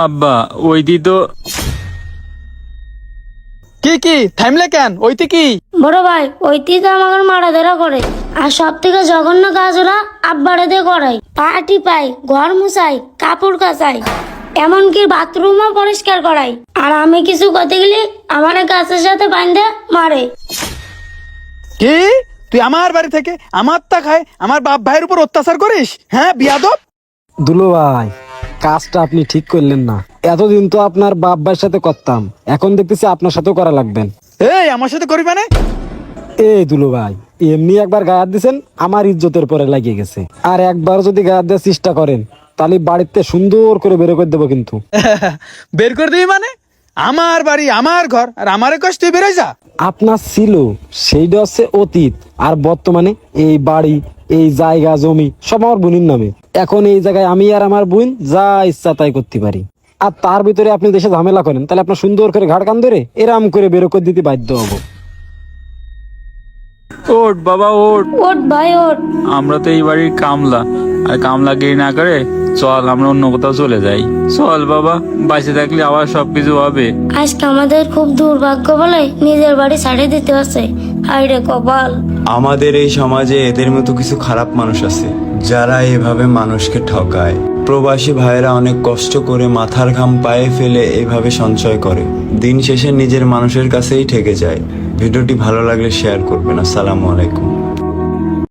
আব্বা ওইটি তো কি থামলে কেন? ওইতে কি? বড় ভাই ওইটি তো আমাকে মারা ধরা করে। আর সব থেকে জঘন্য কাজ ওরা আব্বারে দিয়ে করাই। পাটি পাই, ঘর মুছাই, কাপড় কাচাই, এমনকি বাথরুমও পরিষ্কার করাই। আর আমি কিছু করতে গেলে আমার গাছের সাথে বাঁধে মারে। কি তুই আমার বাড়ি থেকে আমার তা খায় আমার বাপ ভাইয়ের উপর অত্যাচার করিস? হ্যাঁ বিয়াদব। দুলো ভাই, কাজটা আপনি ঠিক করলেন না। এতদিন তো আপনার বাপ ভাইয়ের সাথে করতাম, এখন দেখতেছি আপনার সাথেও করা লাগবেন। এই আমার সাথে করবি মানে? এই দুলো ভাই, এমনি একবার গায়ে হাত দিছেন, আমার ইজ্জতের পরে লাগিয়ে গেছে। আর একবার যদি গায়ে হাত দেওয়ার চেষ্টা করেন তাহলে বাড়িতে সুন্দর করে বের করে দেবো কিন্তু। বের করে দিবি মানে? আমার বাড়ি, আমার ঘর, আর আমারে কষ্ট তুই বেরোয় যা। আপনার ছিল সেইটা হচ্ছে অতীত, আর বর্তমানে এই বাড়ি, এই জায়গা জমি সব আমার বোনের নামে। এখন এই জায়গায় আমি আর আমার বোন যা ইচ্ছা তাই করতে পারি। আর তার ভিতরে আপনি দেশে ঝামেলা করেন, তাহলে আপনার সুন্দর করে ঘাট কান ধরে এরাম করে বের করে দিতে বাধ্য হবো। ওঠ বাবা ওঠ, ওঠ ভাই ওঠ। আমরা তো এই বাড়ির কামলা, আর কামলাগিরি না করে চল আমরা অন্য কোথাও চলে যাই। চল বাবা, বাঁচে থাকলে আবার সবকিছু হবে। আজকে আমাদের খুব দুর্ভাগ্য বলে নিজের বাড়ি ছাড়িয়ে দিতে হচ্ছে। হায় রে কপাল। আমাদের এই সমাজে এদের মতো কিছু খারাপ মানুষ আছে যারা এভাবে মানুষকে ঠকায়। প্রবাসী ভাইয়েরা অনেক কষ্ট করে মাথার ঘাম পায়ে ফেলে এভাবে সঞ্চয় করে, দিন শেষে নিজের মানুষের কাছেই ঠেকে যায়। ভিডিওটি ভালো লাগলে শেয়ার করবেন। আসসালামু আলাইকুম।